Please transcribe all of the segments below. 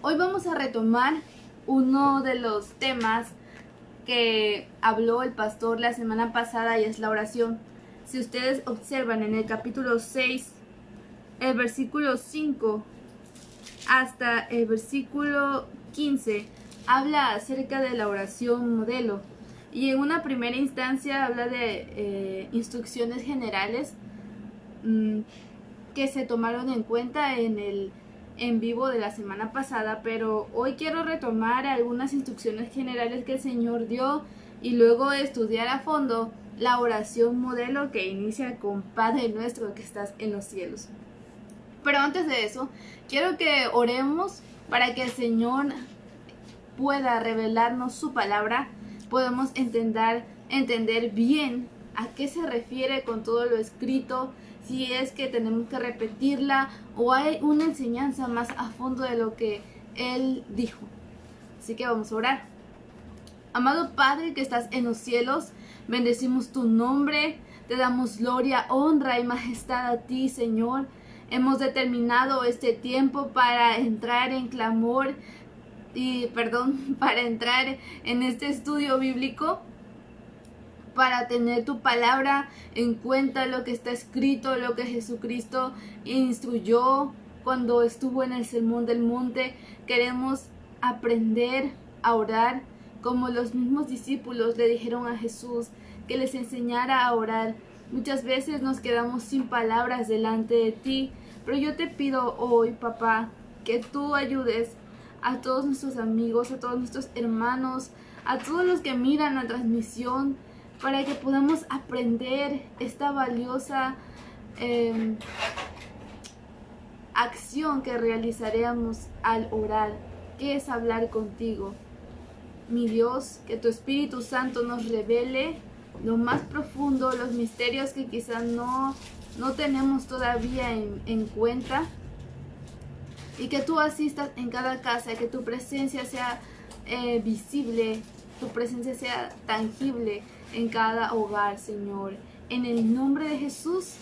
Hoy vamos a retomar uno de los temas que habló el pastor la semana pasada y es la oración. Si ustedes observan en el capítulo 6, el versículo 5 hasta el versículo 15, habla acerca de la oración modelo. Y en una primera instancia habla de instrucciones generales que se tomaron en cuenta en el en vivo de la semana pasada, pero hoy quiero retomar algunas instrucciones generales que el Señor dio y luego estudiar a fondo la oración modelo que inicia con Padre nuestro que estás en los cielos. Pero antes de eso, quiero que oremos para que el Señor pueda revelarnos su palabra, podamos entender bien a qué se refiere con todo lo escrito, si es que tenemos que repetirla o hay una enseñanza más a fondo de lo que Él dijo. Así que vamos a orar. Amado Padre que estás en los cielos, bendecimos tu nombre, te damos gloria, honra y majestad a ti, Señor. Hemos determinado este tiempo para entrar en clamor para entrar en este estudio bíblico, para tener tu palabra en cuenta, lo que está escrito, lo que Jesucristo instruyó cuando estuvo en el Sermón del Monte. Queremos aprender a orar como los mismos discípulos le dijeron a Jesús que les enseñara a orar. Muchas veces nos quedamos sin palabras delante de ti, pero yo te pido hoy, papá, que tú ayudes a todos nuestros amigos, a todos nuestros hermanos, a todos los que miran la transmisión, para que podamos aprender esta valiosa acción que realizaremos al orar, que es hablar contigo. Mi Dios, que tu Espíritu Santo nos revele lo más profundo, los misterios que quizás no tenemos todavía en cuenta, y que tú asistas en cada casa, que tu presencia sea visible, tu presencia sea tangible en cada hogar, Señor. En el nombre de Jesús,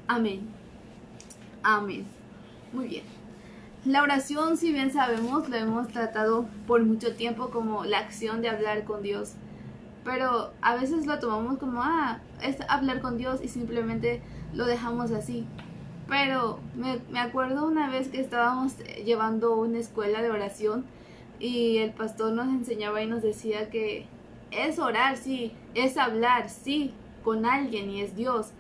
amén. Amén. Muy bien. La oración, si bien sabemos, lo hemos tratado por mucho tiempo como la acción de hablar con Dios, pero a veces lo tomamos como, es hablar con Dios y simplemente lo dejamos así. Pero me acuerdo una vez que estábamos llevando una escuela de oración y el pastor nos enseñaba y nos decía que es orar, sí, es hablar, sí, con alguien y es Dios,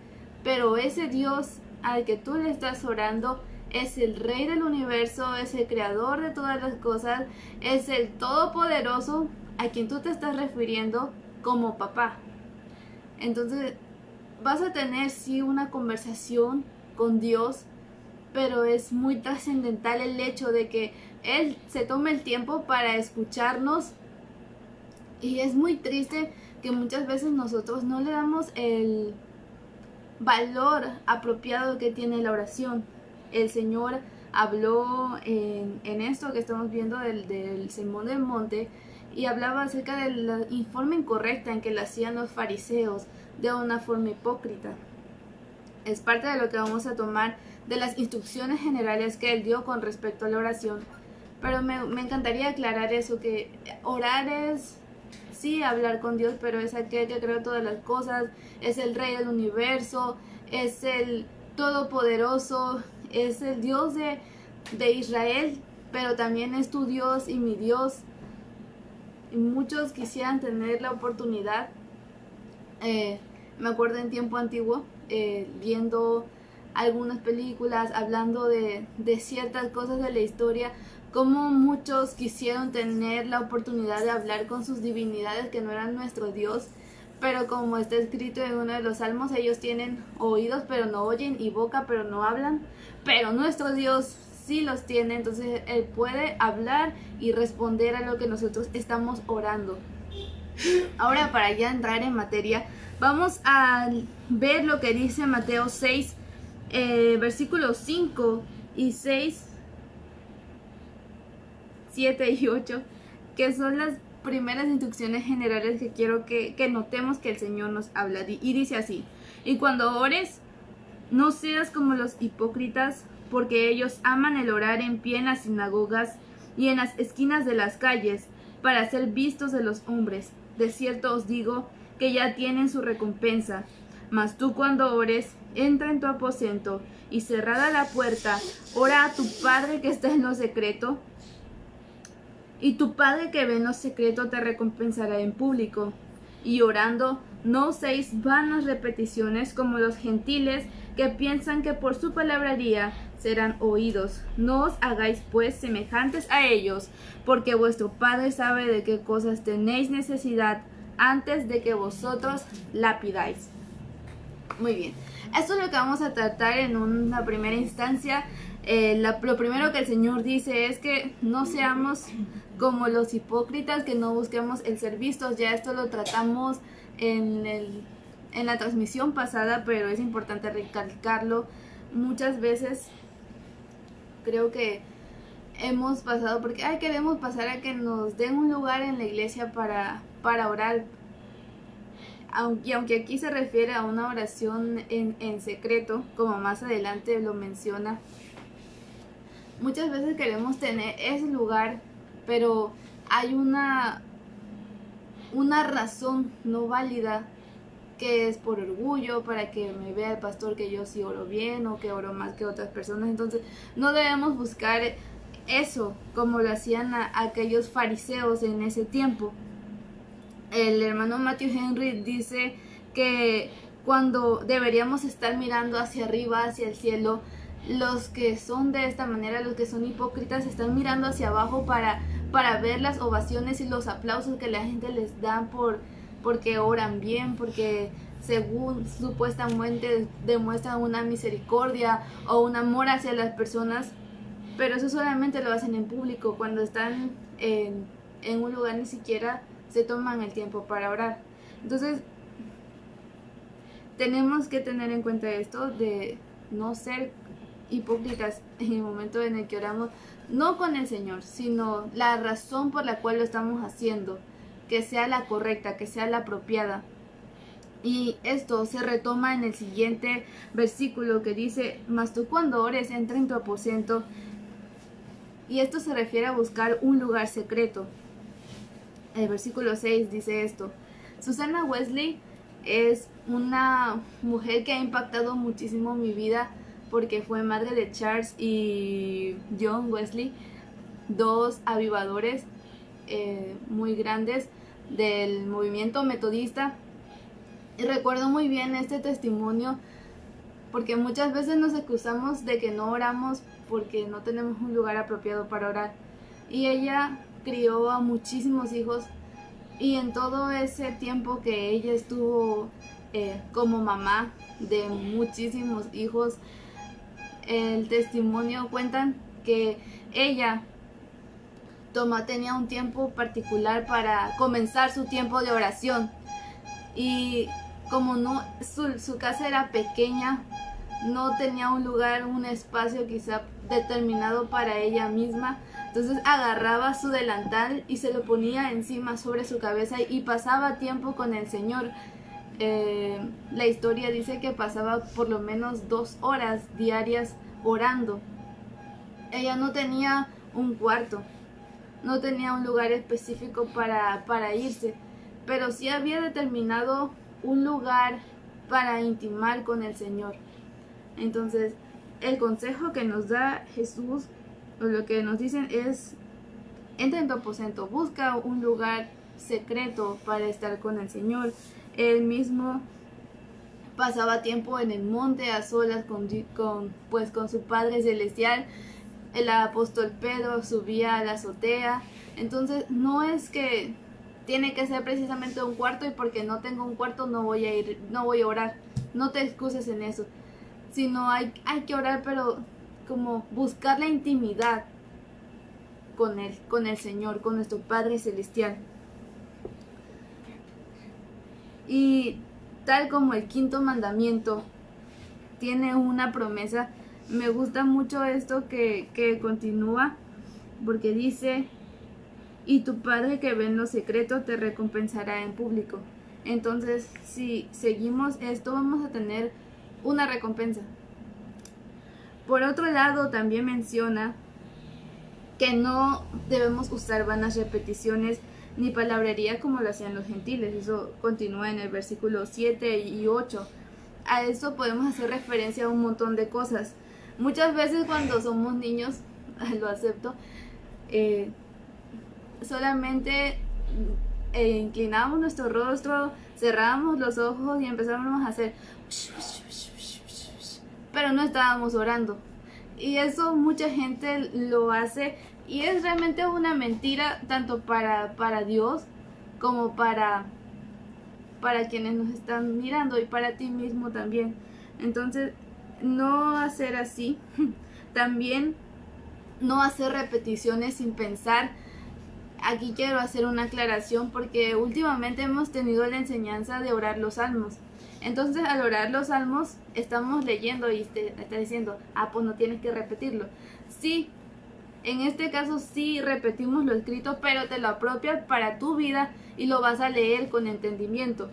pero ese Dios al que tú le estás orando es el Rey del universo, es el creador de todas las cosas, es el Todopoderoso a quien tú te estás refiriendo como papá. Entonces vas a tener sí una conversación con Dios, pero es muy trascendental el hecho de que Él se tome el tiempo para escucharnos, y es muy triste que muchas veces nosotros no le damos el valor apropiado que tiene la oración. El Señor habló en esto que estamos viendo del Sermón del Monte, y hablaba acerca de la forma incorrecta en que lo hacían los fariseos, de una forma hipócrita. Es parte de lo que vamos a tomar de las instrucciones generales que Él dio con respecto a la oración. Pero me encantaría aclarar eso, que orar es, sí, hablar con Dios, pero es aquel que creó todas las cosas, es el Rey del universo, es el Todopoderoso, es el Dios de Israel, pero también es tu Dios y mi Dios. Y muchos quisieran tener la oportunidad, me acuerdo en tiempo antiguo, viendo algunas películas, hablando de ciertas cosas de la historia, como muchos quisieron tener la oportunidad de hablar con sus divinidades que no eran nuestro Dios, pero como está escrito en uno de los salmos, ellos tienen oídos pero no oyen y boca pero no hablan, pero nuestro Dios sí los tiene. Entonces Él puede hablar y responder a lo que nosotros estamos orando. Ahora, para ya entrar en materia, vamos a ver lo que dice Mateo 6, versículos 5 y 6, 7 y 8, que son las primeras instrucciones generales que quiero que notemos que el Señor nos habla. Y dice así: y cuando ores, no seas como los hipócritas, porque ellos aman el orar en pie en las sinagogas y en las esquinas de las calles, para ser vistos de los hombres. De cierto os digo que ya tienen su recompensa. Mas tú cuando ores, entra en tu aposento, y cerrada la puerta, ora a tu Padre que está en lo secreto, y tu Padre que ve en lo secreto te recompensará en público. Y orando, no uséis vanas repeticiones como los gentiles que piensan que por su palabrería serán oídos. No os hagáis pues semejantes a ellos, porque vuestro Padre sabe de qué cosas tenéis necesidad antes de que vosotros la pidáis. Muy bien, esto es lo que vamos a tratar en una primera instancia. Lo primero que el Señor dice es que no seamos como los hipócritas, que no busquemos el ser vistos. Ya esto lo tratamos en la transmisión pasada, pero es importante recalcarlo. Muchas veces creo que hemos pasado porque queremos pasar a que nos den un lugar en la iglesia para orar. Aunque aquí se refiere a una oración en secreto, como más adelante lo menciona, muchas veces queremos tener ese lugar, pero hay una razón no válida, que es por orgullo, para que me vea el pastor que yo sí oro bien o que oro más que otras personas. Entonces no debemos buscar eso como lo hacían aquellos fariseos en ese tiempo. El hermano Matthew Henry dice que cuando deberíamos estar mirando hacia arriba, hacia el cielo, los que son de esta manera, los que son hipócritas, están mirando hacia abajo para ver las ovaciones y los aplausos que la gente les da porque oran bien, porque según supuestamente demuestran una misericordia o un amor hacia las personas. Pero eso solamente lo hacen en público. Cuando están en un lugar ni siquiera se toman el tiempo para orar. Entonces tenemos que tener en cuenta esto de no ser hipócritas en el momento en el que oramos, no con el Señor, sino la razón por la cual lo estamos haciendo, que sea la correcta, que sea la apropiada. Y esto se retoma en el siguiente versículo que dice: mas tú cuando ores, entra en tu aposento. Y esto se refiere a buscar un lugar secreto. El versículo 6 dice esto: Susanna Wesley es una mujer que ha impactado muchísimo mi vida, porque fue madre de Charles y John Wesley, dos avivadores muy grandes del movimiento metodista. Y recuerdo muy bien este testimonio, porque muchas veces nos excusamos de que no oramos porque no tenemos un lugar apropiado para orar. Y ella crió a muchísimos hijos, y en todo ese tiempo que ella estuvo como mamá de muchísimos hijos, el testimonio cuentan que ella tenía un tiempo particular para comenzar su tiempo de oración, y como su casa era pequeña, no tenía un lugar, un espacio quizá determinado para ella misma. Entonces agarraba su delantal y se lo ponía encima sobre su cabeza y pasaba tiempo con el Señor. La historia dice que pasaba por lo menos 2 horas diarias orando. Ella no tenía un cuarto, no tenía un lugar específico para irse, pero sí había determinado un lugar para intimar con el Señor. Entonces, el consejo que nos da Jesús, o lo que nos dicen es: entra en tu aposento, busca un lugar secreto para estar con el Señor. Él mismo pasaba tiempo en el monte a solas con su Padre Celestial. El apóstol Pedro subía a la azotea. Entonces no es que tiene que ser precisamente un cuarto, y porque no tengo un cuarto no voy a orar. No te excuses en eso, sino hay que orar, pero como buscar la intimidad con Él, con el Señor, con nuestro Padre Celestial. Y tal como el 5.º mandamiento tiene una promesa, me gusta mucho esto que continúa, porque dice: y tu Padre que ve en lo secreto te recompensará en público. Entonces, si seguimos esto, vamos a tener una recompensa. Por otro lado, también menciona que no debemos usar vanas repeticiones ni palabrería como lo hacían los gentiles. Eso continúa en el versículo 7 y 8. A eso podemos hacer referencia a un montón de cosas. Muchas veces cuando somos niños, lo acepto, solamente inclinamos nuestro rostro, cerramos los ojos y empezamos a hacer, pero no estábamos orando. Y eso mucha gente lo hace y es realmente una mentira tanto para Dios como para quienes nos están mirando y para ti mismo también. Entonces, no hacer así. También no hacer repeticiones sin pensar. Aquí quiero hacer una aclaración porque últimamente hemos tenido la enseñanza de orar los salmos. Entonces, al orar los salmos, estamos leyendo y te está diciendo, pues no tienes que repetirlo. Sí, en este caso sí repetimos lo escrito, pero te lo apropias para tu vida y lo vas a leer con entendimiento.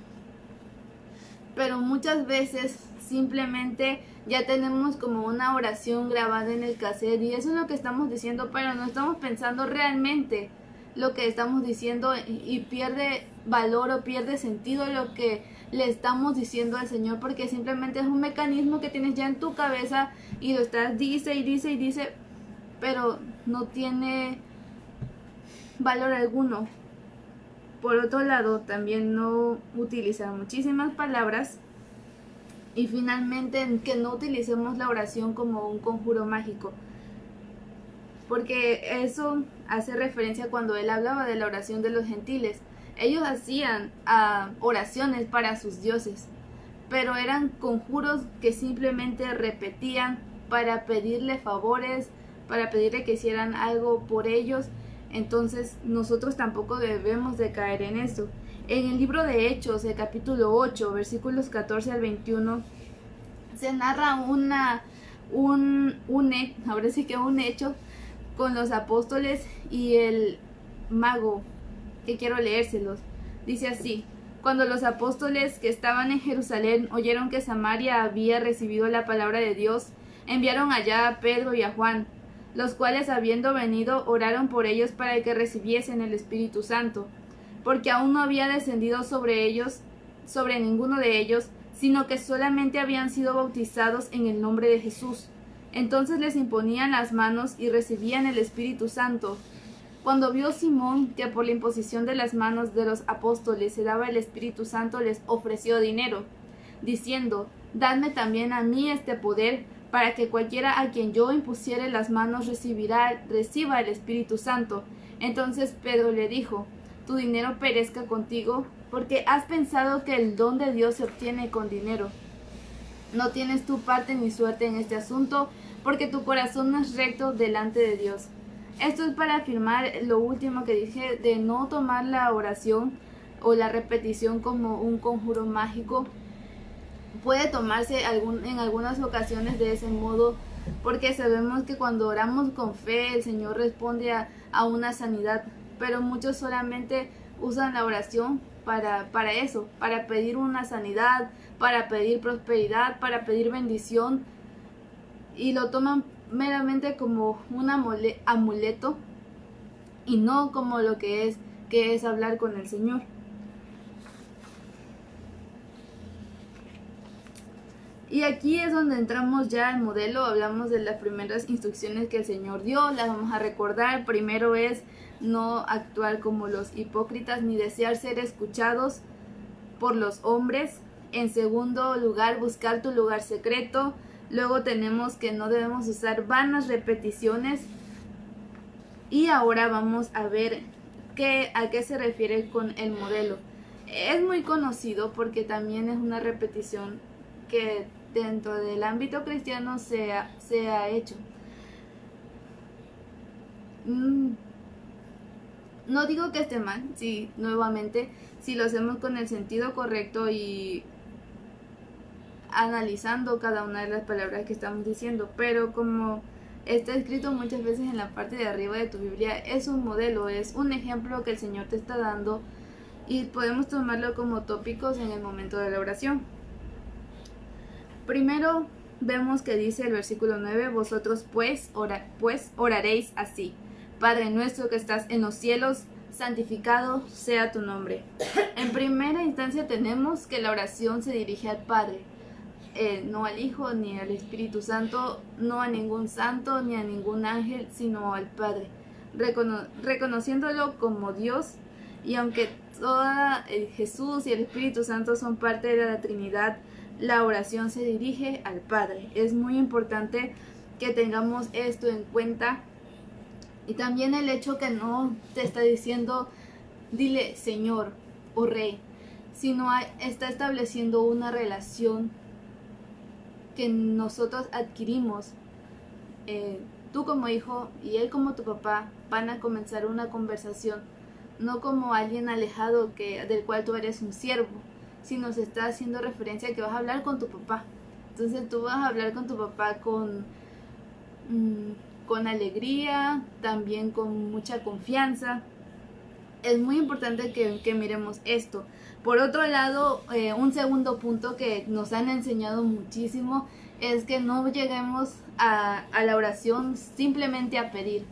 Pero muchas veces simplemente ya tenemos como una oración grabada en el cassette y eso es lo que estamos diciendo, pero no estamos pensando realmente lo que estamos diciendo y pierde valor o pierde sentido lo que le estamos diciendo al Señor, porque simplemente es un mecanismo que tienes ya en tu cabeza y lo estás dice y dice, pero no tiene valor alguno. Por otro lado, también no utilizar muchísimas palabras y finalmente que no utilicemos la oración como un conjuro mágico, porque eso hace referencia cuando él hablaba de la oración de los gentiles. Ellos hacían oraciones para sus dioses, pero eran conjuros que simplemente repetían para pedirle favores, para pedirle que hicieran algo por ellos. Entonces nosotros tampoco debemos de caer en esto. En el libro de Hechos, el capítulo 8, versículos 14 al 21, se narra ahora sí que un hecho con los apóstoles y el mago, que quiero leérselos. Dice así: cuando los apóstoles que estaban en Jerusalén oyeron que Samaria había recibido la palabra de Dios, enviaron allá a Pedro y a Juan, los cuales habiendo venido oraron por ellos para que recibiesen el Espíritu Santo, porque aún no había descendido sobre ninguno de ellos, sino que solamente habían sido bautizados en el nombre de Jesús. Entonces les imponían las manos y recibían el Espíritu Santo. Cuando vio Simón que por la imposición de las manos de los apóstoles se daba el Espíritu Santo, les ofreció dinero, diciendo: dadme también a mí este poder, para que cualquiera a quien yo impusiere las manos reciba el Espíritu Santo. Entonces Pedro le dijo: tu dinero perezca contigo, porque has pensado que el don de Dios se obtiene con dinero. No tienes tu parte ni suerte en este asunto, porque tu corazón no es recto delante de Dios. Esto es para afirmar lo último que dije de no tomar la oración o la repetición como un conjuro mágico. Puede tomarse en algunas ocasiones de ese modo, porque sabemos que cuando oramos con fe el Señor responde a una sanidad, pero muchos solamente usan la oración para eso, para pedir una sanidad, para pedir prosperidad, para pedir bendición, y lo toman meramente como un amuleto y no como lo que es hablar con el Señor. Y aquí es donde entramos ya al modelo. Hablamos de las primeras instrucciones que el Señor dio, las vamos a recordar. Primero es no actuar como los hipócritas ni desear ser escuchados por los hombres. En segundo lugar, buscar tu lugar secreto. Luego tenemos que no debemos usar vanas repeticiones. Y ahora vamos a ver a qué se refiere con el modelo. Es muy conocido porque también es una repetición que dentro del ámbito cristiano se ha hecho. No digo que esté mal, si nuevamente, si lo hacemos con el sentido correcto y analizando cada una de las palabras que estamos diciendo, pero como está escrito muchas veces en la parte de arriba de tu Biblia, es un modelo, es un ejemplo que el Señor te está dando y podemos tomarlo como tópicos en el momento de la oración. Primero vemos que dice el versículo 9: vosotros pues oraréis así: Padre nuestro que estás en los cielos, santificado sea tu nombre. En primera instancia tenemos que la oración se dirige al Padre, no al Hijo ni al Espíritu Santo, no a ningún santo ni a ningún ángel, sino al Padre, reconociéndolo como Dios. Y aunque Jesús y el Espíritu Santo son parte de la Trinidad, la oración se dirige al Padre. Es muy importante que tengamos esto en cuenta. Y también el hecho que no te está diciendo dile Señor o Rey, sino está estableciendo una relación que nosotros adquirimos. Tú como hijo y él como tu papá van a comenzar una conversación, no como alguien alejado del cual tú eres un siervo, sino se está haciendo referencia a que vas a hablar con tu papá. Entonces tú vas a hablar con tu papá con alegría, también con mucha confianza. Es muy importante que miremos esto. Por otro lado, un segundo punto que nos han enseñado muchísimo es que no lleguemos a la oración simplemente a pedir,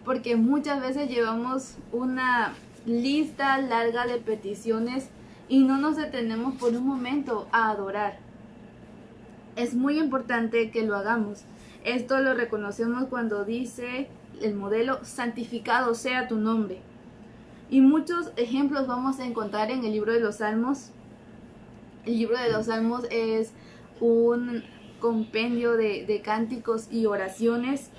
porque muchas veces llevamos una lista larga de peticiones y no nos detenemos por un momento a adorar. Es muy importante que lo hagamos. Esto lo reconocemos cuando dice el modelo, santificado sea tu nombre. Y muchos ejemplos vamos a encontrar en el libro de los Salmos. El libro de los Salmos es un compendio de cánticos y oraciones.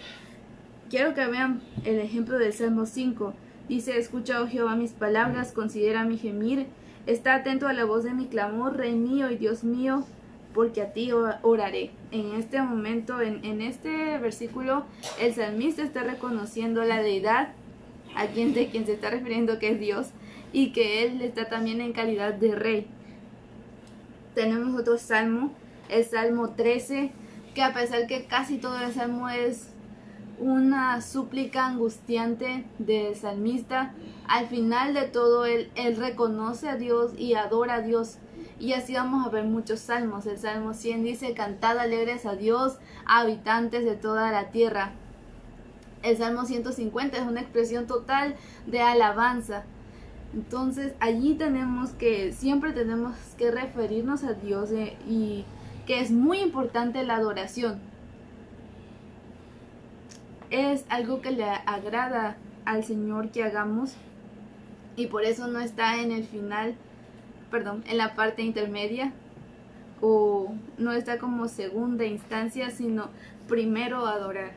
Quiero que vean el ejemplo del Salmo 5. Dice, escucha, oh Jehová, mis palabras, considera mi gemir, está atento a la voz de mi clamor, Rey mío y Dios mío, porque a ti oraré. En este momento, en este versículo, el salmista está reconociendo la deidad de quien se está refiriendo, que es Dios, y que él está también en calidad de rey. Tenemos otro salmo, el Salmo 13, que a pesar que casi todo el salmo es una súplica angustiante del salmista, al final de todo él reconoce a Dios y adora a Dios. Y así vamos a ver muchos salmos. El Salmo 100 dice, cantad alegres a Dios, habitantes de toda la tierra. El Salmo 150 es una expresión total de alabanza. Entonces allí siempre tenemos que referirnos a Dios, y que es muy importante la adoración. Es algo que le agrada al Señor que hagamos, y por eso no está en el final, en la parte intermedia, o no está como segunda instancia, sino primero adorar.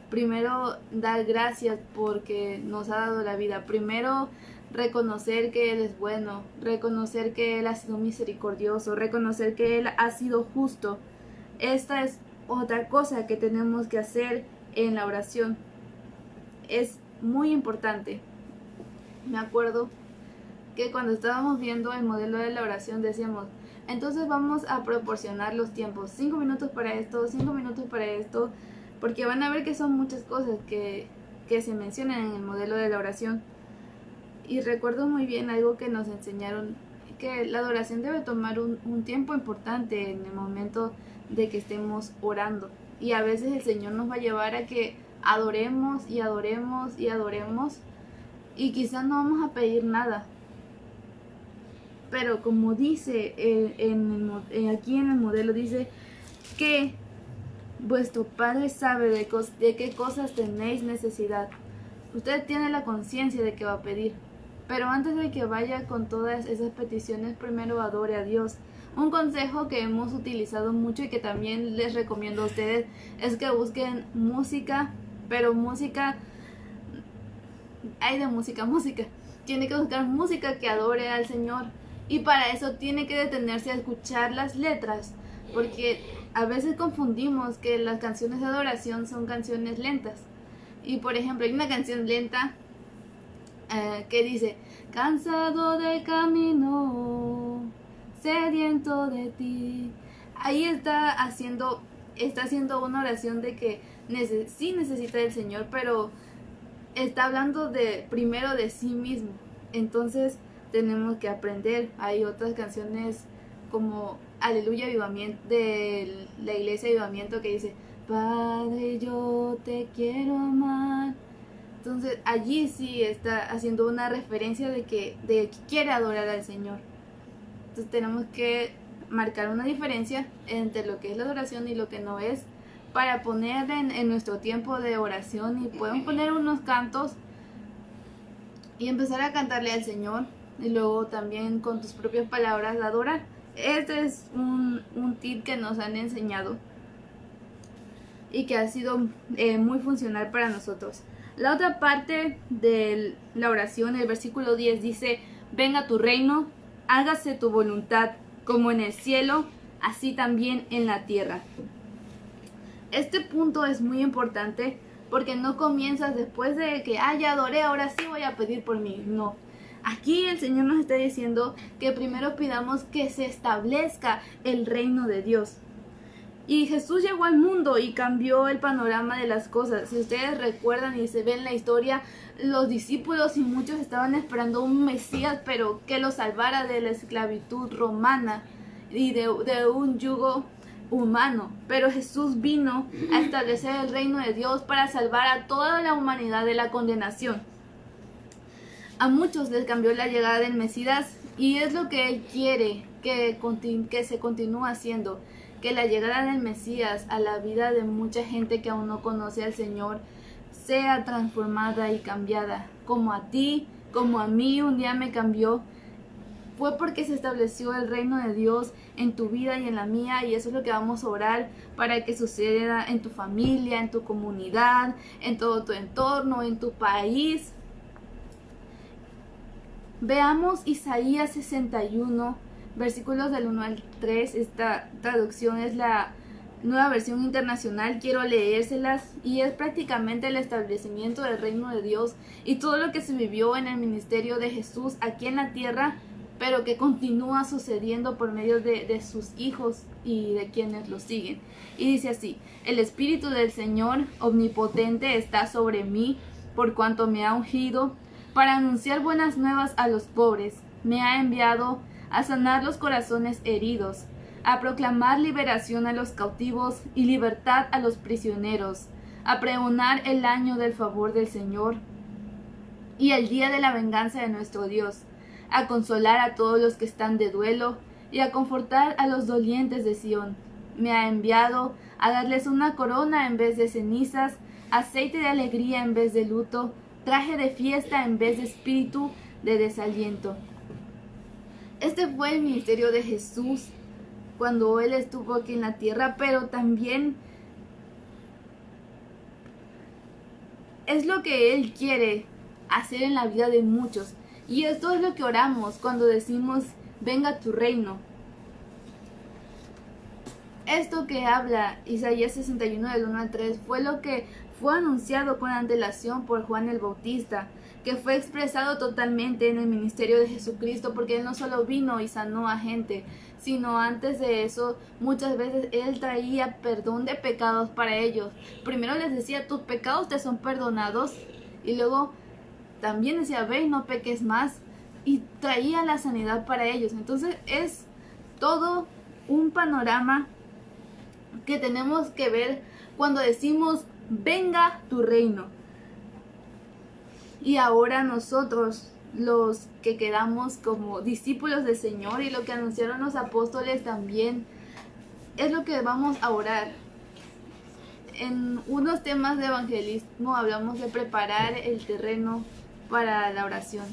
Primero dar gracias porque nos ha dado la vida. Primero reconocer que Él es bueno, reconocer que Él ha sido misericordioso, reconocer que Él ha sido justo. Esta es otra cosa que tenemos que hacer en la oración. Es muy importante. Me acuerdo que cuando estábamos viendo el modelo de la oración decíamos, entonces vamos a proporcionar los tiempos, 5 minutos para esto, 5 minutos para esto, porque van a ver que son muchas cosas que se mencionan en el modelo de la oración. Y recuerdo muy bien algo que nos enseñaron, que la adoración debe tomar un tiempo importante en el momento de que estemos orando. Y a veces el Señor nos va a llevar a que adoremos y adoremos y adoremos, y quizás no vamos a pedir nada. Pero como dice aquí en el modelo, dice que vuestro Padre sabe de qué cosas tenéis necesidad. Usted tiene la conciencia de que va a pedir, pero antes de que vaya con todas esas peticiones, primero adore a Dios. Un consejo que hemos utilizado mucho y que también les recomiendo a ustedes es que busquen música, pero música, hay de música. Tiene que buscar música que adore al Señor, y para eso tiene que detenerse a escuchar las letras, porque a veces confundimos que las canciones de adoración son canciones lentas. Y por ejemplo, hay una canción lenta que dice, cansado del camino, sediento de ti. Ahí está haciendo una oración de que sí necesita del Señor, pero está hablando primero de sí mismo. Entonces tenemos que aprender. Hay otras canciones como Aleluya Avivamiento, de la iglesia Avivamiento, que dice, Padre, yo te quiero amar, Entonces allí sí está haciendo una referencia de que quiere adorar al Señor. Entonces tenemos que marcar una diferencia entre lo que es la adoración y lo que no es, para poner en nuestro tiempo de oración, y podemos poner unos cantos y empezar a cantarle al Señor, y luego también con tus propias palabras adorar. Este es un tip que nos han enseñado y que ha sido muy funcional para nosotros. La otra parte de la oración, el versículo 10 dice: venga tu reino, hágase tu voluntad, como en el cielo, así también en la tierra. Este punto es muy importante porque no comienzas después de que ya adoré, ahora sí voy a pedir por mí. No. Aquí el Señor nos está diciendo que primero pidamos que se establezca el reino de Dios. Y Jesús llegó al mundo y cambió el panorama de las cosas. Si ustedes recuerdan y se ven la historia, los discípulos y muchos estaban esperando un Mesías, pero que los salvara de la esclavitud romana y de un yugo humano. Pero Jesús vino a establecer el reino de Dios para salvar a toda la humanidad de la condenación. A muchos les cambió la llegada del Mesías, y es lo que Él quiere que se continúe haciendo. Que la llegada del Mesías a la vida de mucha gente que aún no conoce al Señor sea transformada y cambiada. Como a ti, como a mí un día me cambió. Fue porque se estableció el reino de Dios en tu vida y en la mía, y eso es lo que vamos a orar para que suceda en tu familia, en tu comunidad, en todo tu entorno, en tu país. Veamos Isaías 61, versículos del 1 al 3. Esta traducción es la Nueva Versión Internacional. Quiero leérselas, y es prácticamente el establecimiento del reino de Dios y todo lo que se vivió en el ministerio de Jesús aquí en la tierra, pero que continúa sucediendo por medio de sus hijos y de quienes lo siguen. Y dice así: el Espíritu del Señor Omnipotente está sobre mí, por cuanto me ha ungido para anunciar buenas nuevas a los pobres. Me ha enviado a sanar los corazones heridos, a proclamar liberación a los cautivos y libertad a los prisioneros, a pregonar el año del favor del Señor y el día de la venganza de nuestro Dios, a consolar a todos los que están de duelo y a confortar a los dolientes de Sión. Me ha enviado a darles una corona en vez de cenizas, aceite de alegría en vez de luto, traje de fiesta en vez de espíritu de desaliento. Este fue el ministerio de Jesús cuando Él estuvo aquí en la tierra, pero también es lo que Él quiere hacer en la vida de muchos. Y esto es lo que oramos cuando decimos: venga tu reino. Esto que habla Isaías 61 del 1 al 3 fue lo que fue anunciado con antelación por Juan el Bautista, que fue expresado totalmente en el ministerio de Jesucristo, porque Él no solo vino y sanó a gente, sino antes de eso muchas veces Él traía perdón de pecados para ellos. Primero les decía: tus pecados te son perdonados, y luego también decía: ve y no peques más, y traía la sanidad para ellos. Entonces es todo un panorama que tenemos que ver cuando decimos: venga tu reino. Y ahora nosotros, los que quedamos como discípulos del Señor, y lo que anunciaron los apóstoles también, es lo que vamos a orar. En unos temas de evangelismo hablamos de preparar el terreno para la oración.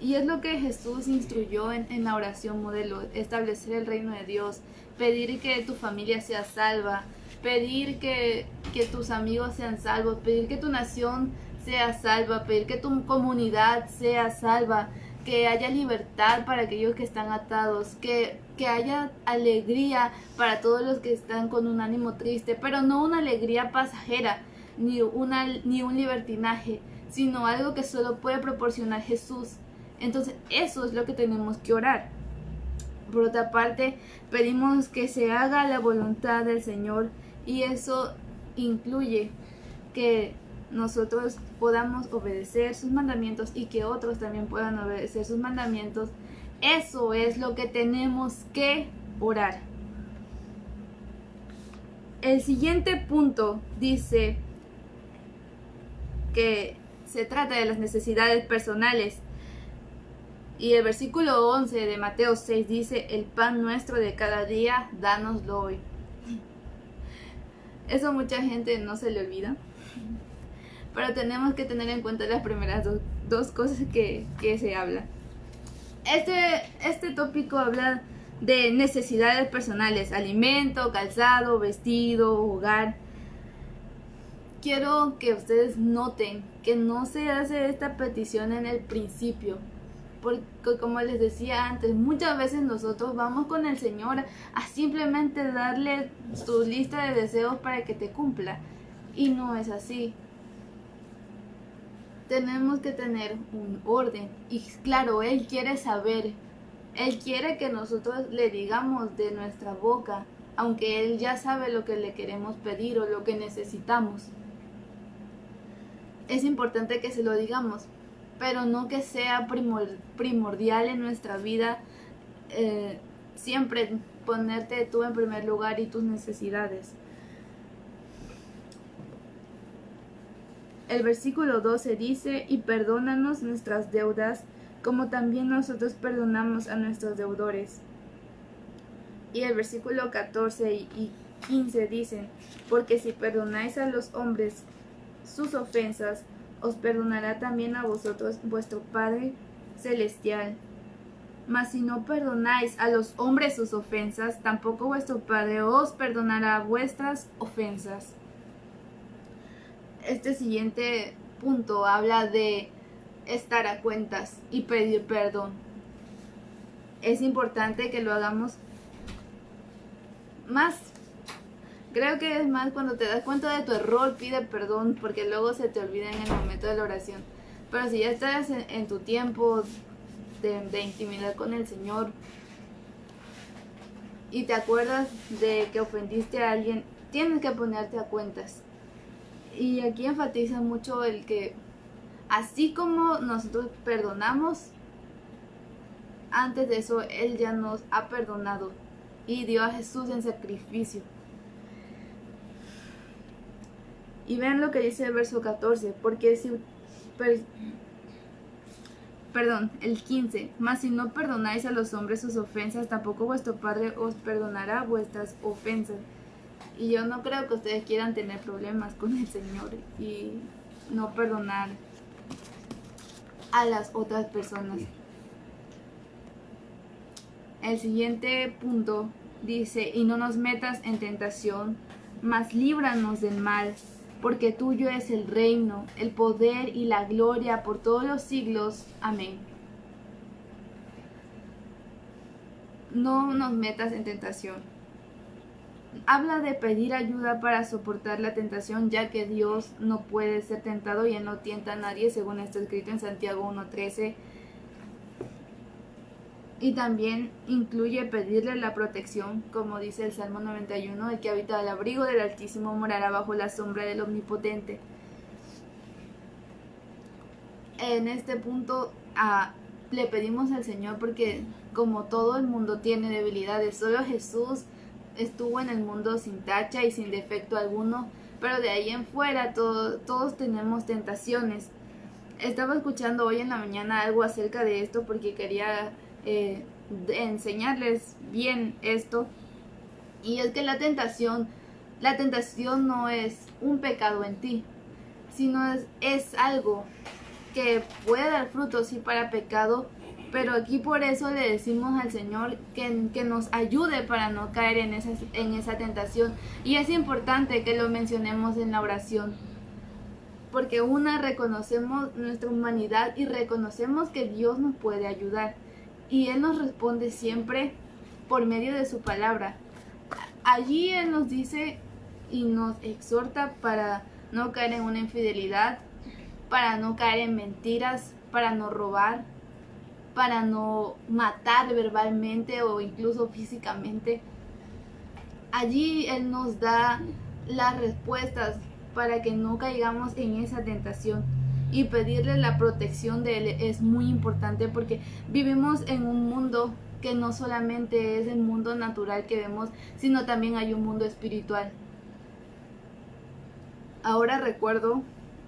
Y es lo que Jesús instruyó en la oración modelo: establecer el reino de Dios, pedir que tu familia sea salva, pedir que tus amigos sean salvos, pedir que tu nación sea salva, pedir que tu comunidad sea salva, que haya libertad para aquellos que están atados, que haya alegría para todos los que están con un ánimo triste, pero no una alegría pasajera, ni un libertinaje, sino algo que solo puede proporcionar Jesús. Entonces eso es lo que tenemos que orar. Por otra parte, pedimos que se haga la voluntad del Señor, y eso incluye que nosotros podamos obedecer sus mandamientos y que otros también puedan obedecer sus mandamientos. Eso es lo que tenemos que orar. El siguiente punto dice que se trata de las necesidades personales. Y el versículo 11 de Mateo 6 dice: el pan nuestro de cada día, dánoslo hoy. Eso mucha gente no se le olvida, pero tenemos que tener en cuenta las primeras dos cosas que se habla. Este tópico habla de necesidades personales: alimento, calzado, vestido, hogar. Quiero que ustedes noten que no se hace esta petición en el principio, porque como les decía antes, muchas veces nosotros vamos con el Señor a simplemente darle su lista de deseos para que te cumpla, y no es así. Tenemos que tener un orden, y claro, Él quiere saber, Él quiere que nosotros le digamos de nuestra boca, aunque Él ya sabe lo que le queremos pedir o lo que necesitamos. Es importante que se lo digamos, pero no que sea primordial en nuestra vida siempre ponerte tú en primer lugar y tus necesidades. El versículo 12 dice: y perdónanos nuestras deudas, como también nosotros perdonamos a nuestros deudores. Y el versículo 14 y 15 dicen: porque si perdonáis a los hombres sus ofensas, os perdonará también a vosotros vuestro Padre Celestial. Mas si no perdonáis a los hombres sus ofensas, tampoco vuestro Padre os perdonará vuestras ofensas. Este siguiente punto habla de estar a cuentas y pedir perdón. Es importante que lo hagamos más. Creo que es más cuando te das cuenta de tu error, pide perdón, porque luego se te olvida en el momento de la oración. Pero si ya estás en tu tiempo de intimidad con el Señor y te acuerdas de que ofendiste a alguien, tienes que ponerte a cuentas. Y aquí enfatiza mucho el que así como nosotros perdonamos, antes de eso Él ya nos ha perdonado y dio a Jesús en sacrificio. Y vean lo que dice el verso 14, porque si el 15, mas si no perdonáis a los hombres sus ofensas, tampoco vuestro Padre os perdonará vuestras ofensas. Y yo no creo que ustedes quieran tener problemas con el Señor y no perdonar a las otras personas. El siguiente punto dice: y no nos metas en tentación, mas líbranos del mal, porque tuyo es el reino, el poder y la gloria por todos los siglos. Amén. No nos metas en tentación. Habla de pedir ayuda para soportar la tentación, ya que Dios no puede ser tentado y Él no tienta a nadie, según está escrito en Santiago 1:13. Y también incluye pedirle la protección, como dice el Salmo 91, el que habita al abrigo del Altísimo morará bajo la sombra del Omnipotente. En este punto le pedimos al Señor porque como todo el mundo tiene debilidades, solo Jesús estuvo en el mundo sin tacha y sin defecto alguno, pero de ahí en fuera todos tenemos tentaciones. Estaba escuchando hoy en la mañana algo acerca de esto porque quería enseñarles bien esto, y es que la tentación no es un pecado en ti, sino es algo que puede dar frutos sí para pecado, pero aquí por eso le decimos al Señor que nos ayude para no caer en esa tentación. Y es importante que lo mencionemos en la oración, porque reconocemos nuestra humanidad y reconocemos que Dios nos puede ayudar. Y Él nos responde siempre por medio de su palabra. Allí Él nos dice y nos exhorta para no caer en una infidelidad, para no caer en mentiras, para no robar, para no matar verbalmente o incluso físicamente. Allí Él nos da las respuestas para que no caigamos en esa tentación. Y pedirle la protección de Él es muy importante porque vivimos en un mundo que no solamente es el mundo natural que vemos, sino también hay un mundo espiritual. Ahora recuerdo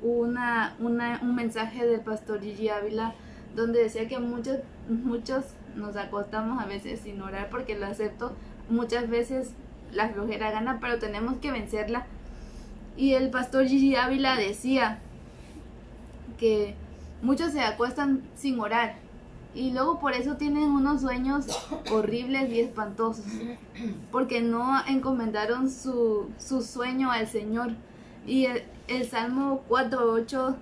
un mensaje del pastor Gigi Ávila donde decía que muchos nos acostamos a veces sin orar, porque lo acepto, muchas veces la flojera gana, pero tenemos que vencerla. Y el pastor Gigi Ávila decía que muchos se acuestan sin orar y luego por eso tienen unos sueños horribles y espantosos, porque no encomendaron su sueño al Señor. Y el Salmo 4:8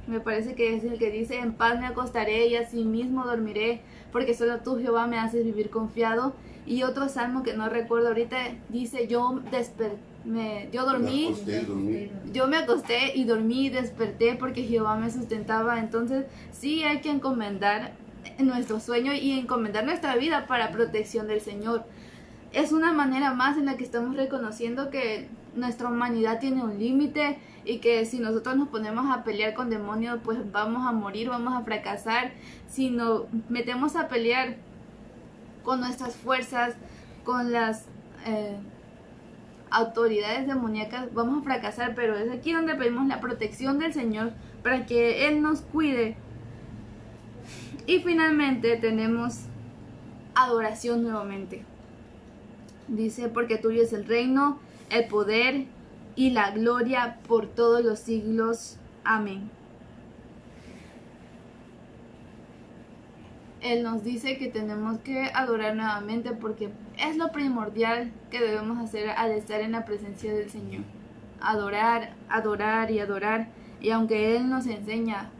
me parece que es el que dice: en paz me acostaré y así mismo dormiré, porque solo tú, Jehová, me haces vivir confiado. Y otro salmo que no recuerdo ahorita dice: yo me acosté y dormí y desperté, porque Jehová me sustentaba. Entonces sí hay que encomendar nuestro sueño y encomendar nuestra vida para protección del Señor. Es una manera más en la que estamos reconociendo que nuestra humanidad tiene un límite y que si nosotros nos ponemos a pelear con demonios, pues vamos a morir, vamos a fracasar. Si nos metemos a pelear con nuestras fuerzas, con las autoridades demoníacas, vamos a fracasar. Pero es aquí donde pedimos la protección del Señor para que Él nos cuide. Y finalmente tenemos adoración nuevamente. Dice: porque tuyo es el reino, el poder y la gloria por todos los siglos. Amén. Él nos dice que tenemos que adorar nuevamente, porque es lo primordial que debemos hacer al estar en la presencia del Señor. Adorar, adorar y adorar. Y aunque Él nos enseña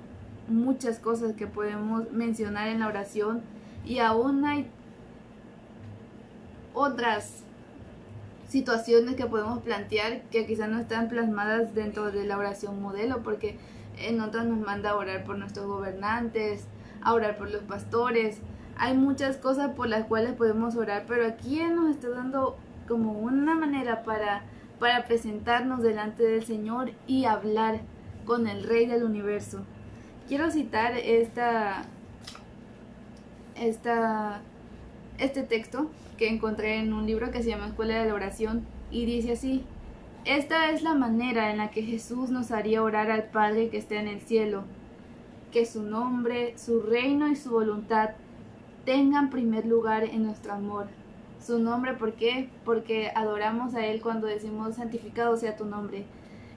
muchas cosas que podemos mencionar en la oración, y aún hay otras situaciones que podemos plantear que quizás no están plasmadas dentro de la oración modelo, porque en otras nos manda a orar por nuestros gobernantes, a orar por los pastores. Hay muchas cosas por las cuales podemos orar, pero aquí Él nos está dando como una manera para presentarnos delante del Señor y hablar con el Rey del Universo. Quiero citar este texto que encontré en un libro que se llama Escuela de la Oración, y dice así: esta es la manera en la que Jesús nos haría orar al Padre que está en el cielo: que su nombre, su reino y su voluntad tengan primer lugar en nuestro amor. Su nombre, ¿por qué? Porque adoramos a Él cuando decimos: santificado sea tu nombre.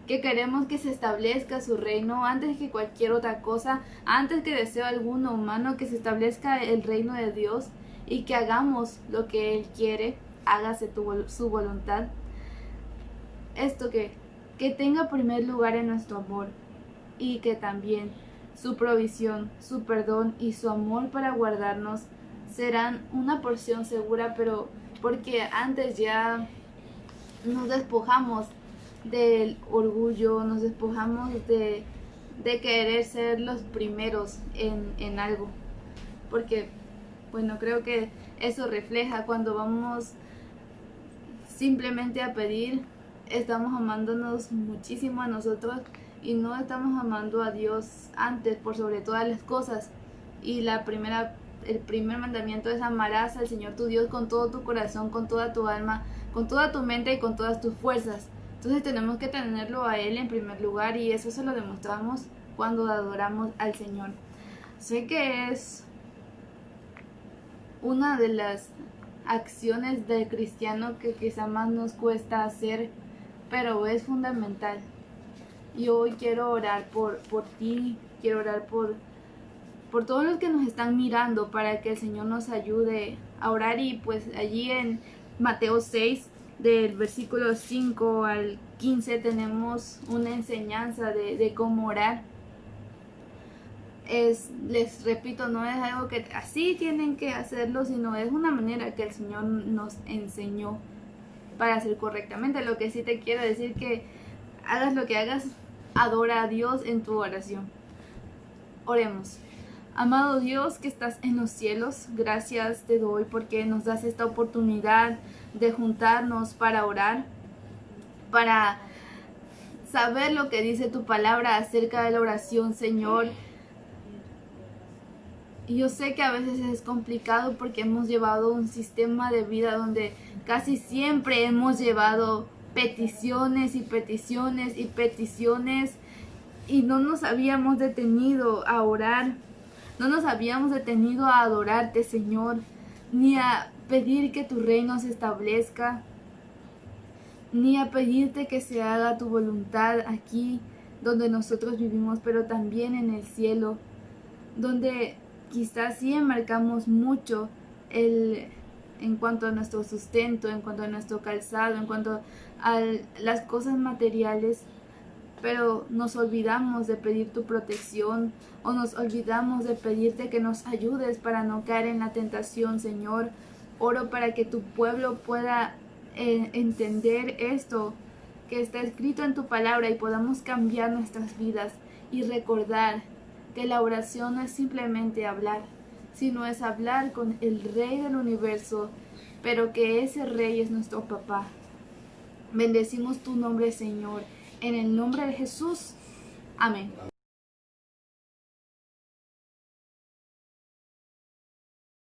Que queremos que se establezca su reino antes que cualquier otra cosa, antes que deseo alguno humano, que se establezca el reino de Dios y que hagamos lo que Él quiere, hágase su voluntad. Esto que tenga primer lugar en nuestro amor, y que también su provisión, su perdón y su amor para guardarnos serán una porción segura, pero porque antes ya nos despojamos del orgullo, nos despojamos de querer ser los primeros en algo. Porque, bueno, creo que eso refleja cuando vamos simplemente a pedir, estamos amándonos muchísimo a nosotros y no estamos amando a Dios antes por sobre todas las cosas. Y el primer mandamiento es: amarás al Señor tu Dios con todo tu corazón, con toda tu alma, con toda tu mente y con todas tus fuerzas. Entonces tenemos que tenerlo a Él en primer lugar, y eso se lo demostramos cuando adoramos al Señor. Sé que es una de las acciones del cristiano que quizá más nos cuesta hacer, pero es fundamental. Y hoy quiero orar por ti, quiero orar por todos los que nos están mirando, para que el Señor nos ayude a orar. Y pues allí en Mateo 6, del versículo 5 al 15, tenemos una enseñanza de cómo orar. Les repito, no es algo que así tienen que hacerlo, sino es una manera que el Señor nos enseñó para hacer correctamente. Lo que sí te quiero decir, que hagas lo que hagas, adora a Dios en tu oración. Oremos. Amado Dios que estás en los cielos, gracias te doy porque nos das esta oportunidad de juntarnos para orar, para saber lo que dice tu palabra acerca de la oración, Señor. Y yo sé que a veces es complicado porque hemos llevado un sistema de vida donde casi siempre hemos llevado peticiones y peticiones y peticiones, y no nos habíamos detenido a orar, no nos habíamos detenido a adorarte, Señor, ni a pedir que tu reino se establezca, ni a pedirte que se haga tu voluntad aquí donde nosotros vivimos, pero también en el cielo, donde quizás sí enmarcamos mucho en cuanto a nuestro sustento, en cuanto a nuestro calzado, en cuanto a las cosas materiales, pero nos olvidamos de pedir tu protección o nos olvidamos de pedirte que nos ayudes para no caer en la tentación, Señor. Oro para que tu pueblo pueda entender esto que está escrito en tu palabra y podamos cambiar nuestras vidas y recordar que la oración no es simplemente hablar, sino es hablar con el Rey del universo, pero que ese Rey es nuestro papá. Bendecimos tu nombre, Señor, en el nombre de Jesús. Amén.